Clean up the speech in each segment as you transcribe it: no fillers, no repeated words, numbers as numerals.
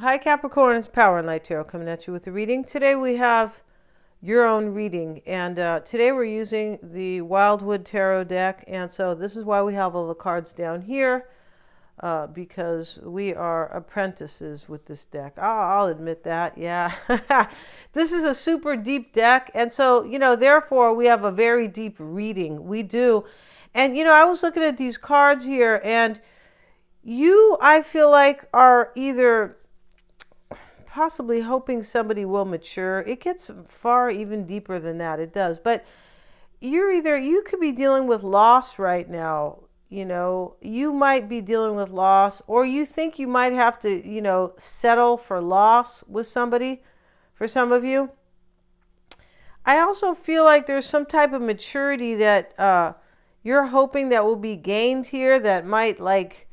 Hi Capricorn, it's Power and Light Tarot coming at you with a reading. Today we have your own reading, and today we're using the Wildwood Tarot deck, and so this is why we have all the cards down here, because we are apprentices with this deck. I'll admit that, yeah. This is a super deep deck, and so, therefore we have a very deep reading. We do. And, I was looking at these cards here, and you, I feel like, are either possibly hoping somebody will mature. It gets far even deeper than that. It does. But you could be dealing with loss right now. You might be dealing with loss, or you think you might have to, settle for loss with somebody, for some of you. I also feel like there's some type of maturity that you're hoping that will be gained here that might, like,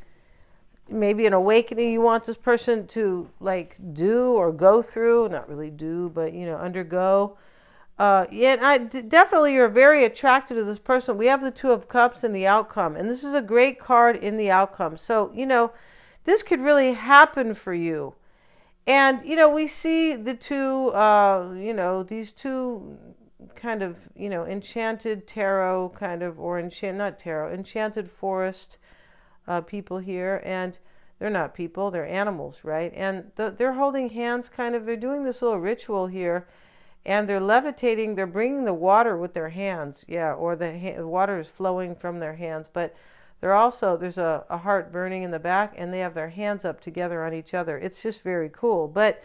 maybe an awakening you want this person to do or go through, not really do, but undergo. Definitely you're very attracted to this person. We have the Two of Cups in the outcome, and this is a great card in the outcome. So this could really happen for you. And we see the two these two kind of enchanted tarot kind of, or enchanted forest people here, and they're not people, they're animals, right? And they're holding hands, kind of, they're doing this little ritual here, and they're levitating, they're bringing the water with their hands, or the water is flowing from their hands, but there's a heart burning in the back, and they have their hands up together on each other. It's just very cool. But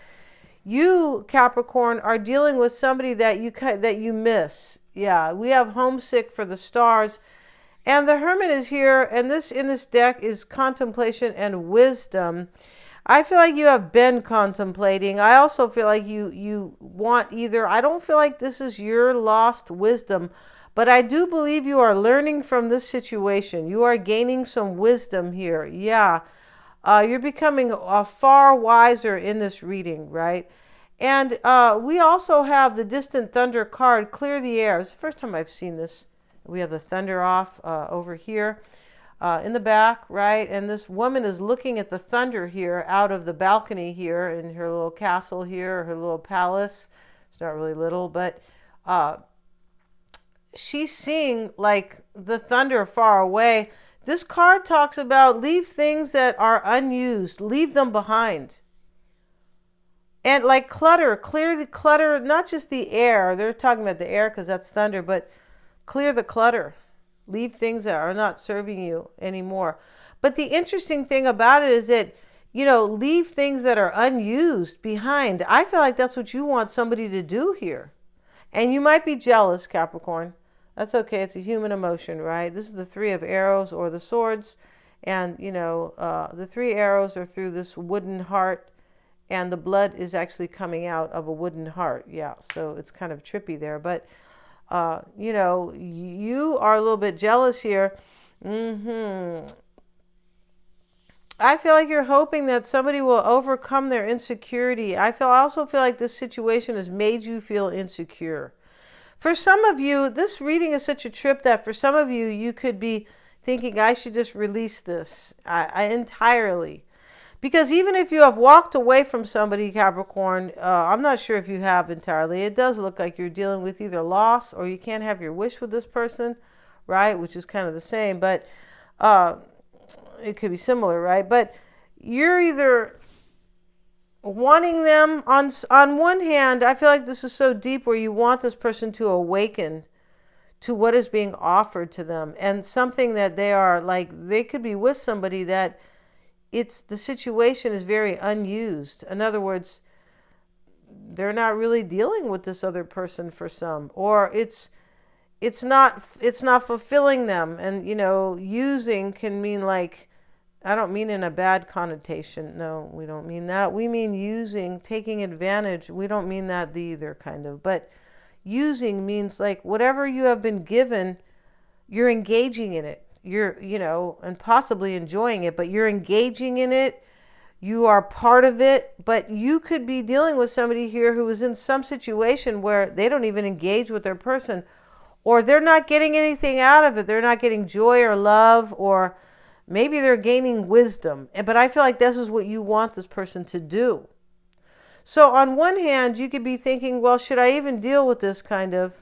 you, Capricorn, are dealing with somebody that you miss. Yeah, we have homesick for the stars. And the Hermit is here, and in this deck is contemplation and wisdom. I feel like you have been contemplating. I also feel like you want either. I don't feel like this is your lost wisdom, but I do believe you are learning from this situation. You are gaining some wisdom here. Yeah. You're becoming far wiser in this reading, right? And we also have the Distant Thunder card, Clear the Air. It's the first time I've seen this. We have the thunder off over here in the back, right? And this woman is looking at the thunder here out of the balcony here in her little castle here, her little palace. It's not really little, but she's seeing like the thunder far away. This card talks about leave things that are unused, leave them behind. And like clutter, clear the clutter, not just the air. They're talking about the air because that's thunder, but clear the clutter. Leave things that are not serving you anymore. But the interesting thing about it is that, leave things that are unused behind. I feel like that's what you want somebody to do here. And you might be jealous, Capricorn. That's okay. It's a human emotion, right? This is the Three of Arrows or the Swords. And, the three arrows are through this wooden heart. And the blood is actually coming out of a wooden heart. Yeah, so it's kind of trippy there. But you are a little bit jealous here. I feel like you're hoping that somebody will overcome their insecurity. I also feel like this situation has made you feel insecure. For some of you, this reading is such a trip that for some of you, you could be thinking, I should just release this entirely. Because even if you have walked away from somebody, Capricorn, I'm not sure if you have entirely. It does look like you're dealing with either loss or you can't have your wish with this person, right? Which is kind of the same, but it could be similar, right? But you're either wanting them on one hand. I feel like this is so deep where you want this person to awaken to what is being offered to them, and something that they could be with somebody that the situation is very unused. In other words, they're not really dealing with this other person for some, or it's not fulfilling them. And using can mean, like, I don't mean in a bad connotation. No, we don't mean that. We mean using, taking advantage. We don't mean that either, kind of. But using means like whatever you have been given, you're engaging in it. You're, and possibly enjoying it, but you're engaging in it. You are part of it, but you could be dealing with somebody here who is in some situation where they don't even engage with their person, or they're not getting anything out of it. They're not getting joy or love, or Maybe they're gaining wisdom, but I feel like this is what you want this person to do. So on one hand, you could be thinking, well, should I even deal with this kind of,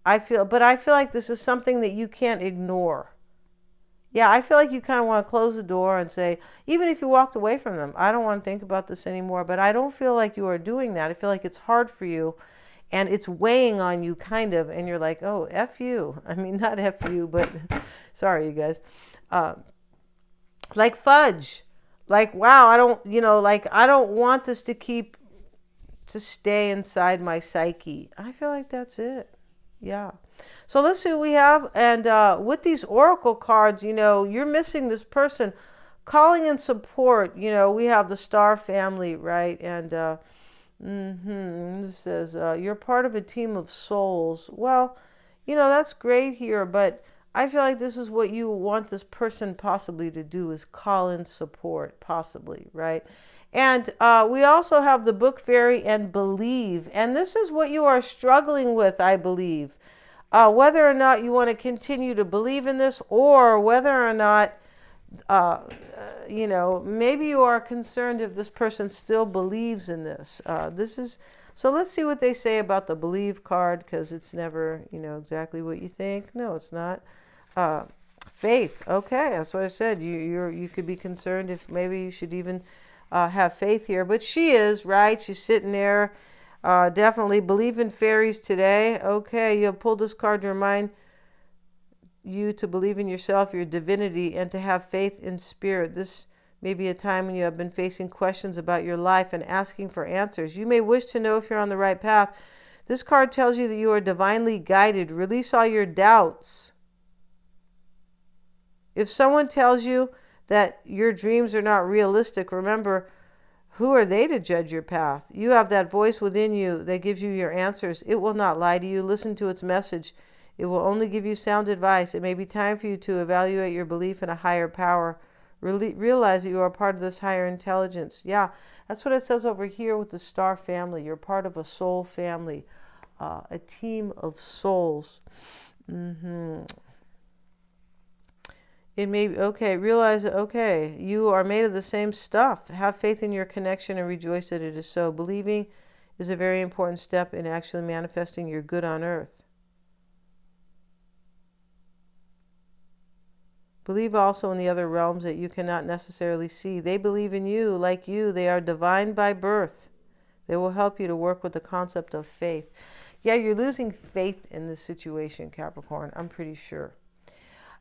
but I feel like this is something that you can't ignore. Yeah, I feel like you kind of want to close the door and say, even if you walked away from them, I don't want to think about this anymore, but I don't feel like you are doing that. I feel like it's hard for you and it's weighing on you kind of, and you're like, oh, F you. I mean, not F you, but sorry, you guys. Like fudge. Like, wow, I don't want this to stay inside my psyche. I feel like that's it. Yeah. So let's see what we have. And with these oracle cards, you're missing this person calling in support. We have the star family, right? And this says, you're part of a team of souls. Well, that's great here, but I feel like this is what you want this person possibly to do, is call in support, possibly, right? And we also have the book fairy and believe. And this is what you are struggling with, I believe. Whether or not you want to continue to believe in this, or whether or not, maybe you are concerned if this person still believes in this. So let's see what they say about the believe card, because it's never, exactly what you think. No, it's not. Faith. Okay, that's what I said. You could be concerned if maybe you should even have faith here. But she is, right? She's sitting there. Definitely believe in fairies today. Okay, you have pulled this card to remind you to believe in yourself, your divinity, and to have faith in spirit. This may be a time when you have been facing questions about your life and asking for answers. You may wish to know if you're on the right path. This card tells you that you are divinely guided. Release all your doubts. If someone tells you that your dreams are not realistic, remember, who are they to judge your path? You have that voice within you that gives you your answers. It will not lie to you. Listen to its message. It will only give you sound advice. It may be time for you to evaluate your belief in a higher power. Realize that you are part of this higher intelligence. Yeah, that's what it says over here with the star family. You're part of a soul family, a team of souls. It may be, okay, realize that, okay, you are made of the same stuff. Have faith in your connection and rejoice that it is so. Believing is a very important step in actually manifesting your good on earth. Believe also in the other realms that you cannot necessarily see. They believe in you like you. They are divine by birth. They will help you to work with the concept of faith. Yeah, you're losing faith in this situation, Capricorn. I'm pretty sure.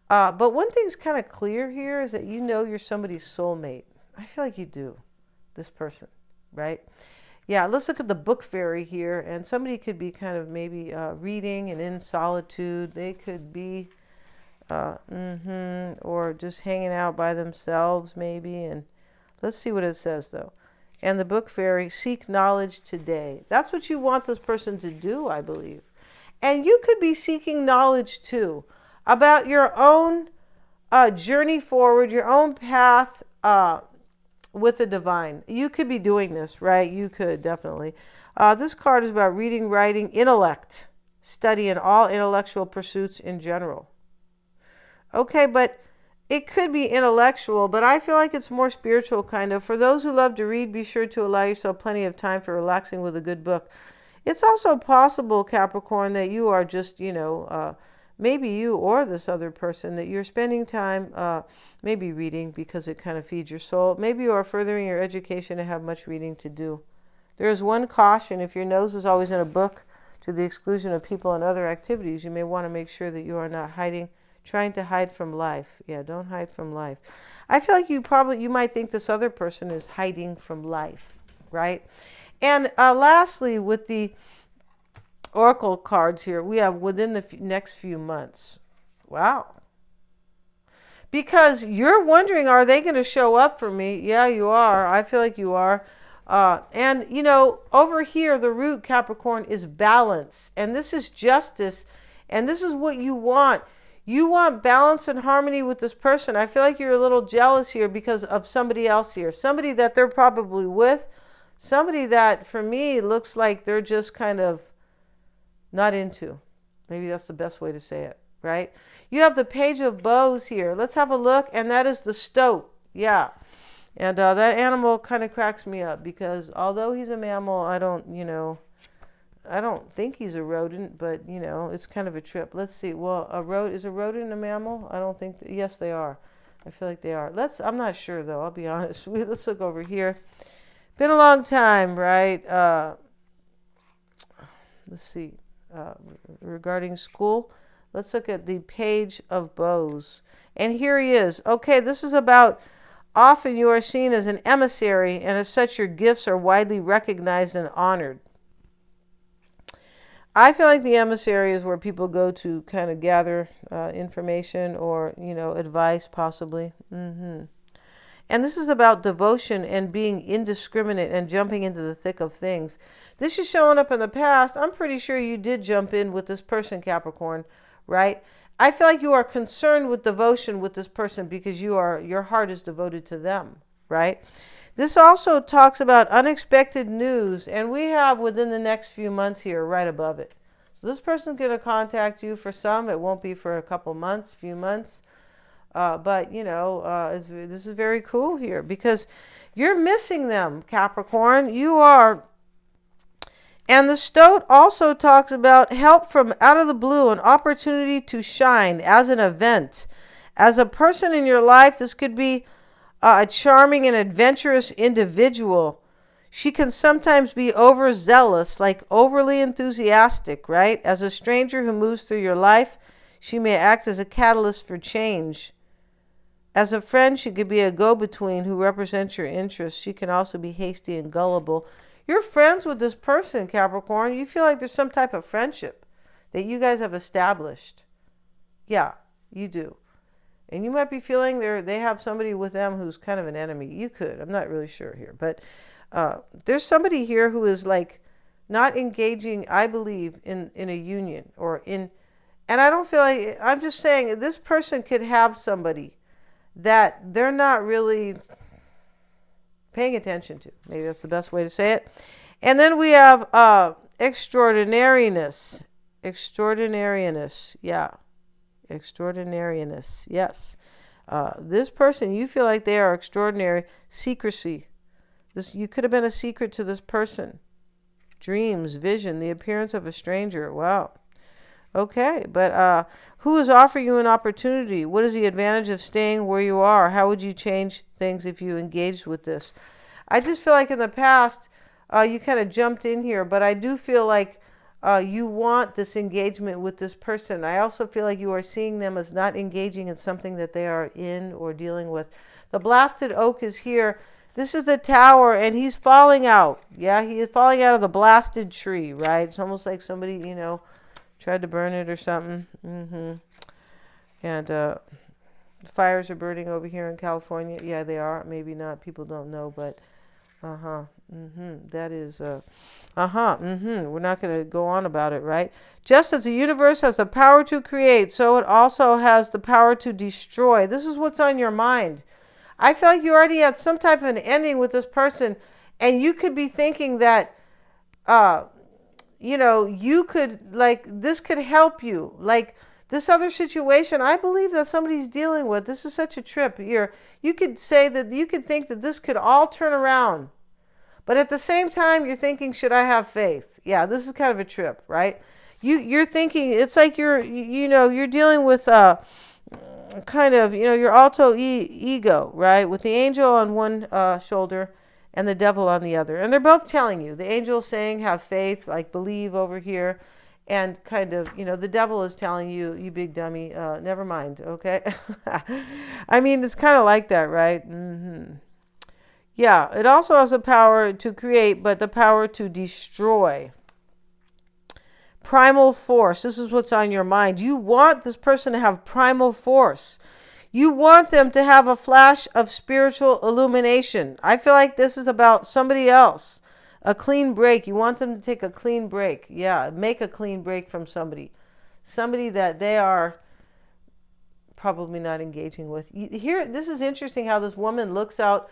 But one thing's kind of clear here is that you're somebody's soulmate. I feel like you do, this person, right? Yeah, let's look at the book fairy here. And somebody could be kind of maybe reading and in solitude. They could be, or just hanging out by themselves maybe. And let's see what it says, though. And the book fairy, seek knowledge today. That's what you want this person to do, I believe. And you could be seeking knowledge, too, about your own journey forward, your own path with the divine. You could be doing this, right? You could, definitely. This card is about reading, writing, intellect, study, and all intellectual pursuits in general. Okay, but it could be intellectual, but I feel like it's more spiritual, kind of. For those who love to read, be sure to allow yourself plenty of time for relaxing with a good book. It's also possible, Capricorn, that you are just, maybe you or this other person, that you're spending time maybe reading because it kind of feeds your soul. Maybe you are furthering your education and have much reading to do. There is one caution: if your nose is always in a book to the exclusion of people and other activities, you may want to make sure that you are not trying to hide from life. Yeah, don't hide from life. I feel like you might think this other person is hiding from life, right? And lastly, with the oracle cards here, we have within the next few months. Wow. Because you're wondering, are they going to show up for me? Yeah, you are. I feel like you are. And over here, the root, Capricorn, is balance. And this is justice. And this is what you want. You want balance and harmony with this person. I feel like you're a little jealous here because of somebody else here. Somebody that they're probably with. Somebody that, for me, looks like they're just kind of not into. Maybe that's the best way to say it. right? You have the Page of Bows here. Let's have a look, and that is the stoat. Yeah. And that animal kind of cracks me up because although he's a mammal, I don't think he's a rodent, but it's kind of a trip. Let's see. Well, is a rodent a mammal? I don't think. Yes, they are. I feel like they are. I'm not sure though. I'll be honest. Let's look over here. Been a long time, right? Let's see. Regarding school, let's look at the Page of Bows. And here he is. Okay, this is about often you are seen as an emissary, and as such your gifts are widely recognized and honored. I feel like the emissary is where people go to kind of gather information or, advice possibly. And this is about devotion and being indiscriminate and jumping into the thick of things. This is showing up in the past. I'm pretty sure you did jump in with this person, Capricorn, right? I feel like you are concerned with devotion with this person because your heart is devoted to them, right? This also talks about unexpected news, and we have within the next few months here right above it. So this person's going to contact you. For some, it won't be for a couple months, few months. But this is very cool here because you're missing them, Capricorn. You are. And the stoat also talks about help from out of the blue, an opportunity to shine as an event. As a person in your life, this could be a charming and adventurous individual. She can sometimes be overzealous, like overly enthusiastic, right? As a stranger who moves through your life, she may act as a catalyst for change. As a friend, she could be a go-between who represents your interests. She can also be hasty and gullible. You're friends with this person, Capricorn. You feel like there's some type of friendship that you guys have established. Yeah, you do. And you might be feeling they have somebody with them who's kind of an enemy. You could. I'm not really sure here. But there's somebody here who is like not engaging, I believe, in a union or in... And I don't feel like... I'm just saying this person could have somebody that they're not really paying attention to. Maybe that's the best way to say it. And then we have extraordinariness. Extraordinariness. Yeah. Extraordinariness. Yes. This person, you feel like they are extraordinary. Secrecy. You could have been a secret to this person. Dreams, vision, the appearance of a stranger. Wow. Okay, but who is offering you an opportunity? What is the advantage of staying where you are? How would you change things if you engaged with this? I just feel like in the past, you kind of jumped in here, but I do feel like you want this engagement with this person. I also feel like you are seeing them as not engaging in something that they are in or dealing with. The blasted oak is here. This is the tower, and he's falling out. Yeah, he is falling out of the blasted tree, right? It's almost like somebody, tried to burn it or something. And fires are burning over here in California. Yeah, they are. Maybe not. People don't know, but that is we're not going to go on about it, right? Just as the universe has the power to create, so it also has the power to destroy. This is what's on your mind. I feel like you already had some type of an ending with this person, and you could be thinking that you could, like, this could help you. Like, this other situation, I believe that somebody's dealing with. This is such a trip here. You could say that you could think that this could all turn around. But at the same time, you're thinking, should I have faith? Yeah, this is kind of a trip, right? You're thinking, it's like you're dealing with kind of, your alter ego, right? With the angel on one shoulder and the devil on the other. And they're both telling you. The angel saying, have faith, like believe over here. And kind of, the devil is telling you, you big dummy, never mind, okay? I mean, it's kind of like that, right? Yeah, it also has the power to create, but the power to destroy. Primal force. This is what's on your mind. You want this person to have primal force. You want them to have a flash of spiritual illumination. I feel like this is about somebody else. A clean break. You want them to take a clean break. Yeah, make a clean break from somebody. Somebody that they are probably not engaging with. Here, this is interesting how this woman looks out.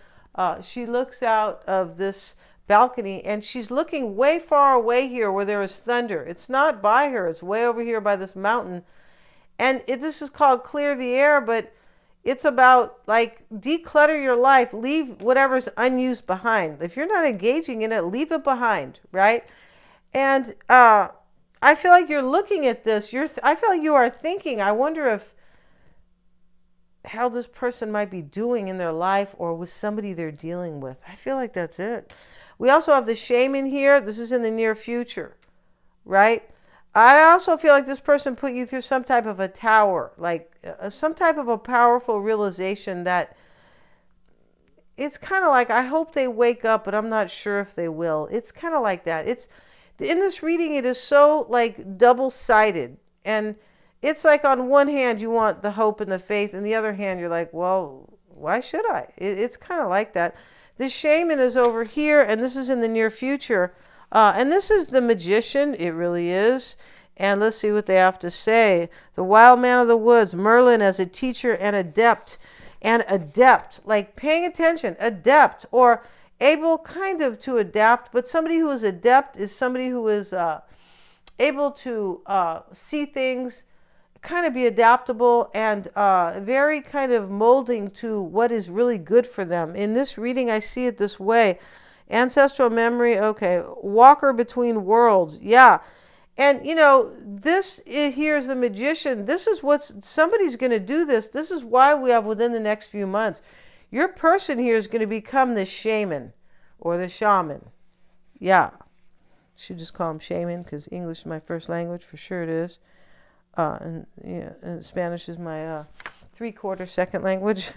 She looks out of this balcony and she's looking way far away here where there is thunder. It's not by her. It's way over here by this mountain. And this is called clear the air, but it's about like declutter your life, leave whatever's unused behind. If you're not engaging in it, leave it behind, right? And I feel like you're looking at this. I feel like you are thinking, I wonder if how this person might be doing in their life or with somebody they're dealing with. I feel like that's it. We also have the shaman here. This is in the near future, right? I also feel like this person put you through some type of a tower, like some type of a powerful realization that it's kind of like, I hope they wake up, but I'm not sure if they will. It's kind of like that. It's in this reading, it is so like double-sided. And it's like on one hand, you want the hope and the faith, and the other hand, you're like, well, why should I? It's kind of like that. The shaman is over here, and this is in the near future. And this is the magician. It really is. And let's see what they have to say. The wild man of the woods, Merlin as a teacher and adept. And adept, like paying attention, adept, or able kind of to adapt. But somebody who is adept is somebody who is able to see things, kind of be adaptable, and very kind of molding to what is really good for them. In this reading, I see it this way. Ancestral memory, okay. Walker between worlds, yeah. And, you know, this here is the magician. This is somebody's going to do this. This is why we have within the next few months. Your person here is going to become the shaman or the shaman. Yeah. Should just call him shaman because English is my first language. For sure it is. And Spanish is my 3/4 second language.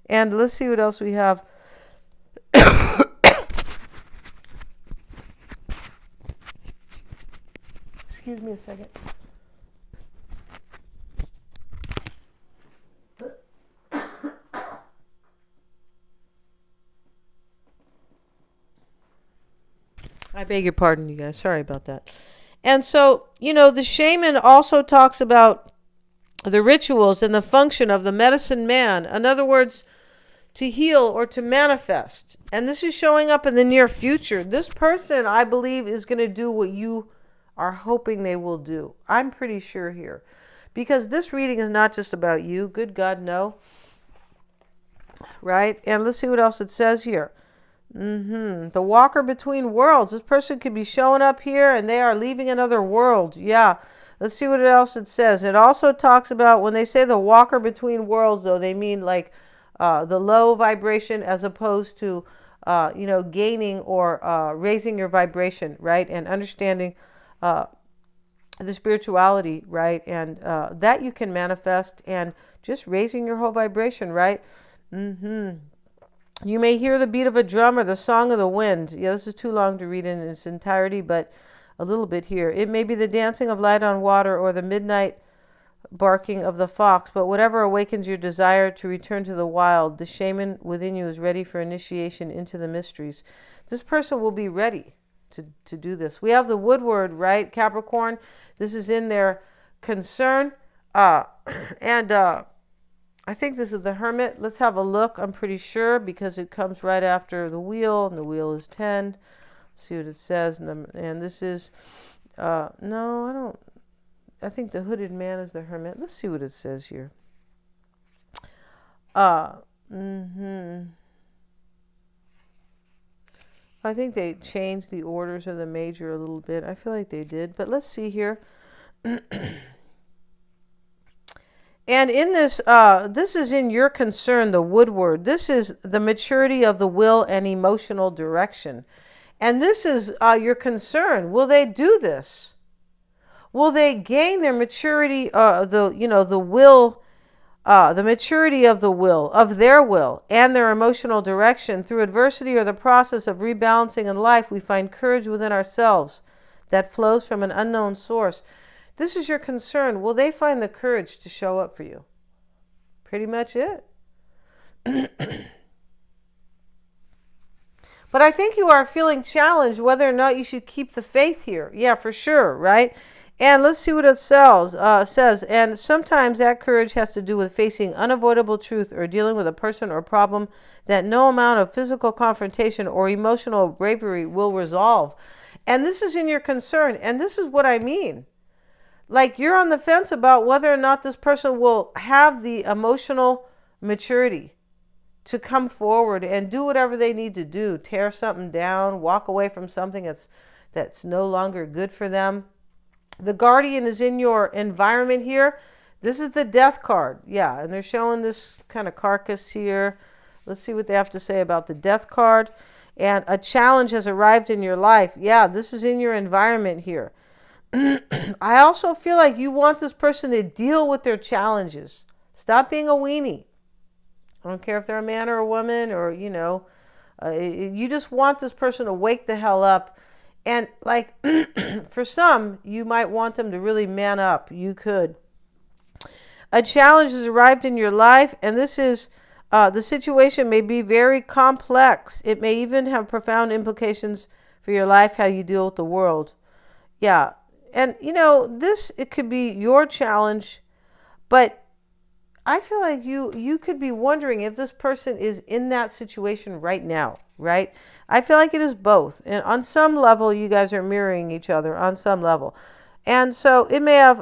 And let's see what else we have. Excuse me a second. I beg your pardon, you guys. Sorry about that. And so, you know, the shaman also talks about the rituals and the function of the medicine man. In other words, to heal or to manifest. And this is showing up in the near future. This person, I believe, is going to do what you are hoping they will do. I'm pretty sure here. Because this reading is not just about you. Good God, no. Right? And let's see what else it says here. The walker between worlds. This person could be showing up here and they are leaving another world. Yeah. Let's see what else it says. It also talks about when they say the walker between worlds, though, they mean like the low vibration as opposed to, gaining or raising your vibration, right? And understanding the spirituality, right? And that you can manifest and just raising your whole vibration, right? You may hear the beat of a drum or the song of the wind. Yeah, this is too long to read in its entirety, but a little bit here. It may be the dancing of light on water or the midnight barking of the fox, but whatever awakens your desire to return to the wild, the shaman within you is ready for initiation into the mysteries. This person will be ready to do this. We have the woodward, right, Capricorn? This is in their concern. I think this is the hermit. Let's have a look. I'm pretty sure because it comes right after the wheel, and the wheel is 10. Let's see what it says. And this is, no, I don't. I think the hooded man is the hermit. Let's see what it says here. I think they changed the orders of the major a little bit. I feel like they did. But let's see here. And in this, this is in your concern, the woodward. This is the maturity of the will and emotional direction. And this is your concern. Will they do this? Will they gain their maturity, the will, the maturity of the will, of their will, and their emotional direction through adversity or the process of rebalancing in life? We find courage within ourselves that flows from an unknown source. This is your concern. Will they find the courage to show up for you? Pretty much it. But I think you are feeling challenged whether or not you should keep the faith here. Yeah, for sure, right? And let's see what it says. And sometimes that courage has to do with facing unavoidable truth or dealing with a person or problem that no amount of physical confrontation or emotional bravery will resolve. And this is in your concern. And this is what I mean. like you're on the fence about whether or not this person will have the emotional maturity to come forward and do whatever they need to do, tear something down, walk away from something that's no longer good for them. The Guardian is in your environment here. This is the Death card. Yeah, and they're showing this kind of carcass here. Let's see what they have to say about the Death card. And a challenge has arrived in your life. Yeah, this is in your environment here. I also feel like you want this person to deal with their challenges. Stop being a weenie. I don't care if they're a man or a woman or, you just want this person to wake the hell up. And like for some, you might want them to really man up. You could. A challenge has arrived in your life, and this is the situation may be very complex. It may even have profound implications for your life, how you deal with the world. Yeah. And, it could be your challenge, but I feel like you could be wondering if this person is in that situation right now, right? I feel like it is both. And on some level, you guys are mirroring each other on some level. And so it may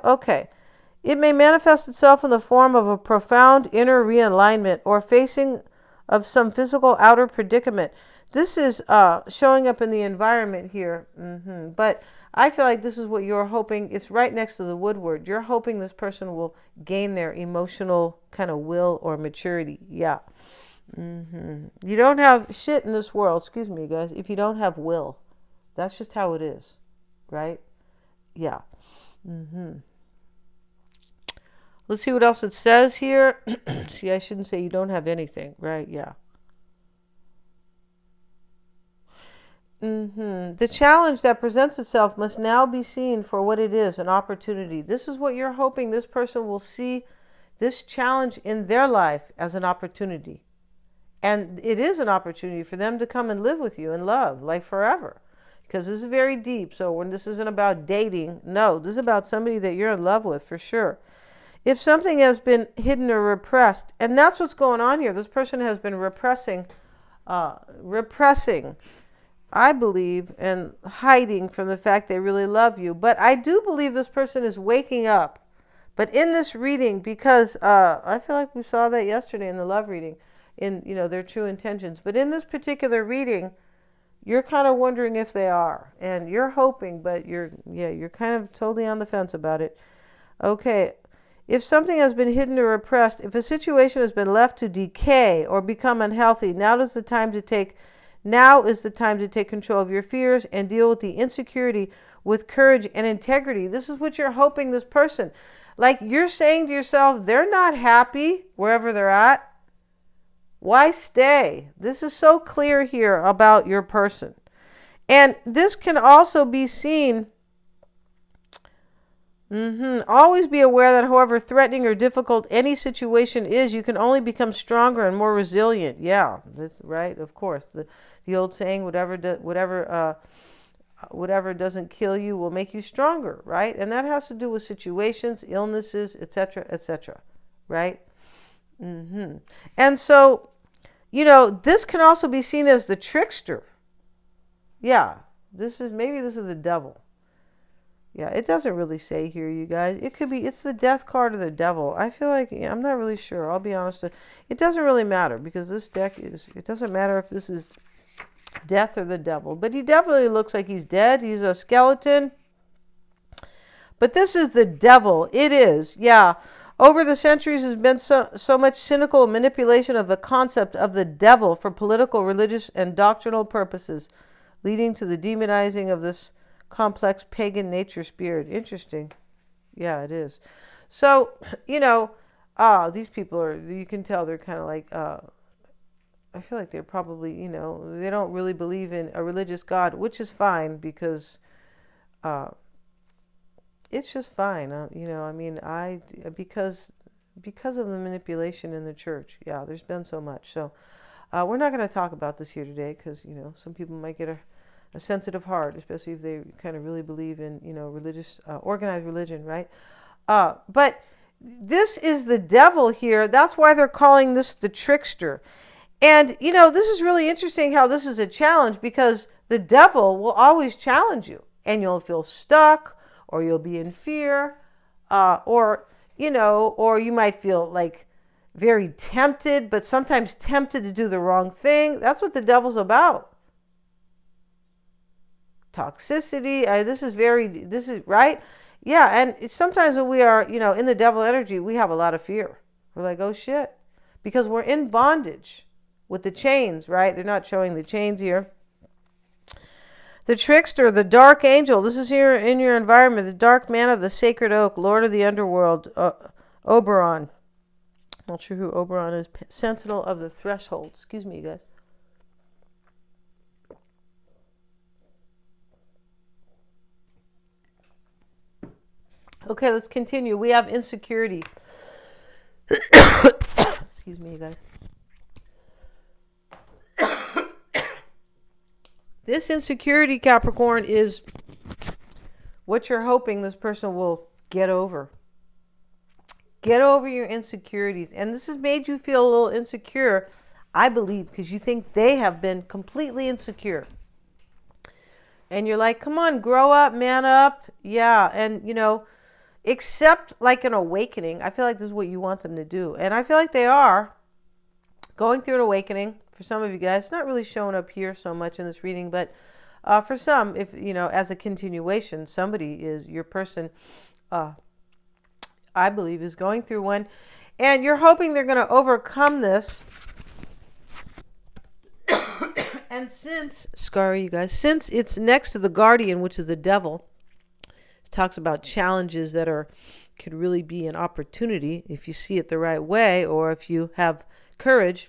manifest itself in the form of a profound inner realignment or facing of some physical outer predicament. This is showing up in the environment here. But I feel like this is what you're hoping. It's right next to the woodward. You're hoping this person will gain their emotional kind of will or maturity. Yeah. You don't have shit in this world, excuse me, guys, if you don't have will. That's just how it is. Right? Yeah. Let's see what else it says here. See, I shouldn't say you don't have anything. Right? Yeah. The challenge that presents itself must now be seen for what it is, an opportunity. This is what you're hoping this person will see this challenge in their life as an opportunity. And it is an opportunity for them to come and live with you and love, like forever. Because this is very deep. So when this isn't about dating, no, this is about somebody that you're in love with for sure. If something has been hidden or repressed, and that's what's going on here. This person has been repressing, I believe, and hiding from the fact they really love you. But I do believe this person is waking up. But in this reading, because I feel like we saw that yesterday in the love reading, in their true intentions. But in this particular reading, you're kind of wondering if they are, and you're hoping, but you're kind of totally on the fence about it. Okay, if something has been hidden or repressed, if a situation has been left to decay or become unhealthy, now is the time to take control of your fears and deal with the insecurity with courage and integrity. This is what you're hoping this person, like you're saying to yourself, they're not happy wherever they're at. Why stay? This is so clear here about your person. And this can also be seen. Always be aware that however threatening or difficult any situation is, you can only become stronger and more resilient. Yeah, that's right. Of course, the old saying, whatever doesn't kill you will make you stronger, right? And that has to do with situations, illnesses, etc., etc., right? And so, this can also be seen as the trickster. Yeah, this is the devil. Yeah, it doesn't really say here, you guys. It's the death card of the devil. I feel like, I'm not really sure. I'll be honest. It doesn't really matter because this deck it doesn't matter if this is death or the devil. But he definitely looks like he's dead. He's a skeleton. But this is the devil. It is, yeah. Over the centuries, there's been so much cynical manipulation of the concept of the devil for political, religious, and doctrinal purposes, leading to the demonizing of this complex pagan nature spirit. Interesting. Yeah, it is. So, these people you can tell they're kind of like, I feel like they're probably, they don't really believe in a religious God, which is fine because, it's just fine. Because of the manipulation in the church. Yeah, there's been so much. So we're not going to talk about this here today because, some people might get a sensitive heart, especially if they kind of really believe in, religious, organized religion, right? But this is the devil here. That's why they're calling this the trickster. And, this is really interesting how this is a challenge because the devil will always challenge you and you'll feel stuck or you'll be in fear. Or, or you might feel like very tempted, but sometimes tempted to do the wrong thing. That's what the devil's about. Toxicity. This is right. Yeah. And sometimes when we are, in the devil energy, we have a lot of fear. We're like, oh shit, because we're in bondage with the chains, right? They're not showing the chains here. The trickster, the dark angel. This is here in your environment. The dark man of the sacred oak, lord of the underworld, Oberon. Not sure who Oberon is. Sentinel of the threshold. Excuse me, you guys. Okay, let's continue. We have insecurity. Excuse me, you guys. This insecurity, Capricorn, is what you're hoping this person will get over. Get over your insecurities. And this has made you feel a little insecure, I believe, because you think they have been completely insecure. And you're like, come on, grow up, man up. Yeah, and, accept like an awakening. I feel like this is what you want them to do. And I feel like they are going through an awakening. For some of you guys, it's not really showing up here so much in this reading, but for some, if as a continuation, somebody is your person, I believe, is going through one, and you're hoping they're going to overcome this. And since it's next to the guardian, which is the devil, it talks about challenges that could really be an opportunity if you see it the right way, or if you have courage.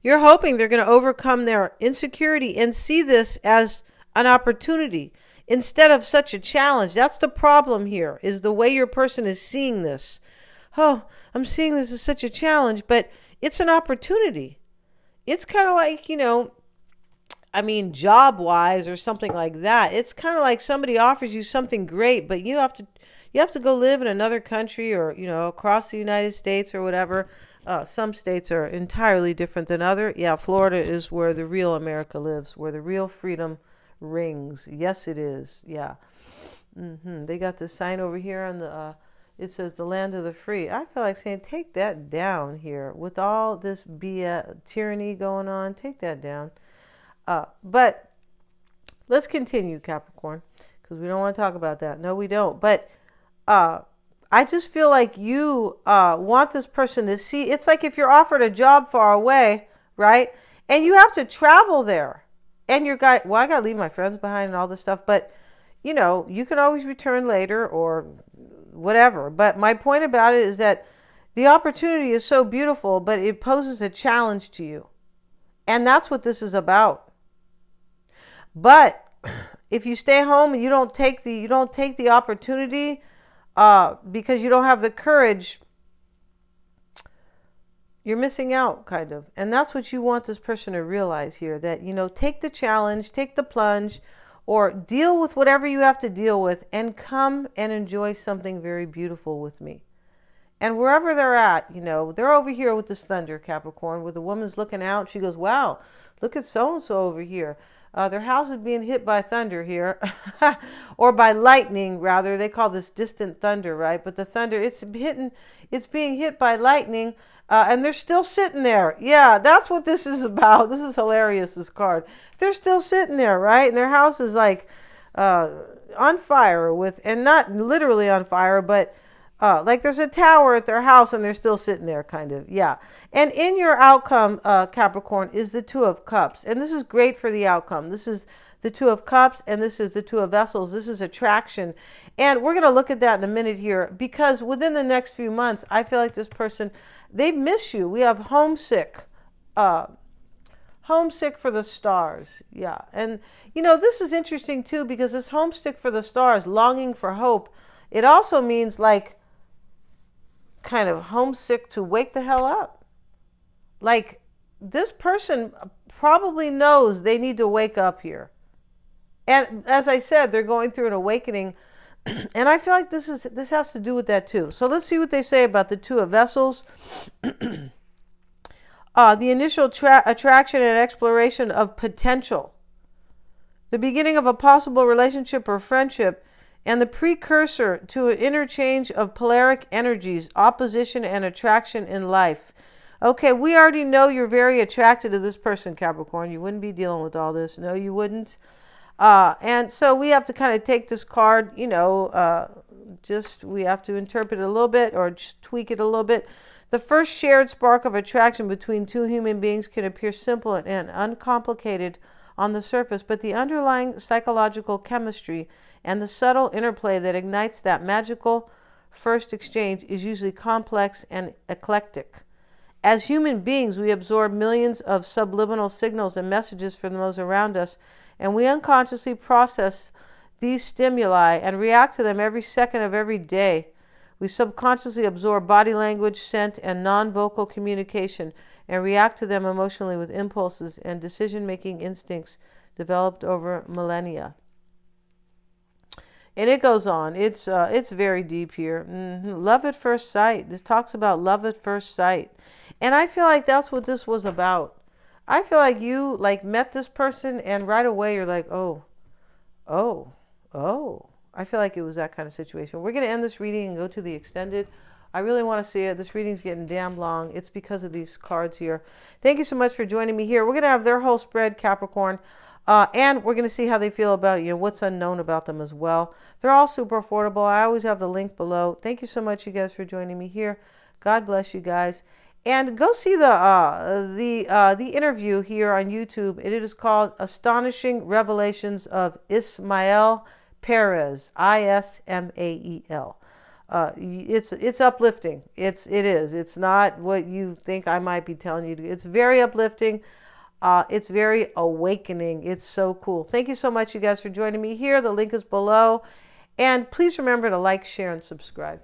You're hoping they're going to overcome their insecurity and see this as an opportunity instead of such a challenge. That's the problem here, is the way your person is seeing this. Oh, I'm seeing this as such a challenge, but it's an opportunity. It's kind of like, job-wise or something like that. It's kind of like somebody offers you something great, but you have to go live in another country or, across the United States or whatever. Some states are entirely different than other. Yeah, Florida is where the real America lives, where the real freedom rings. Yes, it is. Yeah. They got this sign over here on the, it says the land of the free. I feel like saying, take that down here. With all this tyranny going on, take that down. But let's continue, Capricorn, because we don't want to talk about that. No, we don't. But I just feel like you want this person to see. It's like if you're offered a job far away, right? And you have to travel there. And I got to leave my friends behind and all this stuff. But, you can always return later or whatever. But my point about it is that the opportunity is so beautiful, but it poses a challenge to you. And that's what this is about. But if you stay home and you don't take the opportunity, because you don't have the courage, you're missing out, kind of. And that's what you want this person to realize here, that, take the challenge, take the plunge, or deal with whatever you have to deal with and come and enjoy something very beautiful with me. And wherever they're at, they're over here with this thunder, Capricorn, where the woman's looking out. She goes, wow, look at so-and-so over here. Their house is being hit by thunder here, or by lightning, rather. They call this distant thunder, right? But the thunder, it's being hit by lightning, and they're still sitting there. Yeah, that's what this is about. This is hilarious, this card. They're still sitting there, right? And their house is like on fire and not literally on fire, but like there's a tower at their house and they're still sitting there, kind of. Yeah. And in your outcome, Capricorn, is the Two of Cups. And this is great for the outcome. This is the Two of Cups and this is the Two of Vessels. This is attraction. And we're going to look at that in a minute here, because within the next few months, I feel like this person, they miss you. We have homesick. Homesick for the stars. Yeah. And, this is interesting too, because this homesick for the stars, longing for hope, it also means like kind of homesick to wake the hell up. Like this person probably knows they need to wake up here. And as I said, they're going through an awakening. And I feel like this has to do with that too. So let's see what they say about the Two of Vessels. The initial attraction and exploration of potential. The beginning of a possible relationship or friendship and the precursor to an interchange of polaric energies, opposition and attraction in life. Okay, we already know you're very attracted to this person, Capricorn. You wouldn't be dealing with all this. No, you wouldn't. And so we have to kind of take this card, just we have to interpret it a little bit or just tweak it a little bit. The first shared spark of attraction between two human beings can appear simple and uncomplicated on the surface, but the underlying psychological chemistry and the subtle interplay that ignites that magical first exchange is usually complex and eclectic. As human beings, we absorb millions of subliminal signals and messages from those around us, and we unconsciously process these stimuli and react to them every second of every day. We subconsciously absorb body language, scent, and non-vocal communication and react to them emotionally with impulses and decision-making instincts developed over millennia. And it goes on. It's very deep here. Love at first sight. This talks about love at first sight. And I feel like that's what this was about. I feel like you met this person and right away you're like, oh. I feel like it was that kind of situation. We're going to end this reading and go to the extended. I really want to see it. This reading's getting damn long. It's because of these cards here. Thank you so much for joining me here. We're going to have their whole spread, Capricorn. And we're going to see how they feel about you, what's unknown about them as well. They're all super affordable. I always have the link below. Thank you so much, you guys, for joining me here. God bless you guys. And go see the interview here on YouTube. It is called Astonishing Revelations of Ismael Perez, Ismael. It's uplifting. It is. It's not what you think I might be telling you to do. It's very uplifting. It's very awakening. It's so cool. Thank you so much, you guys, for joining me here. The link is below. And please remember to like, share, and subscribe.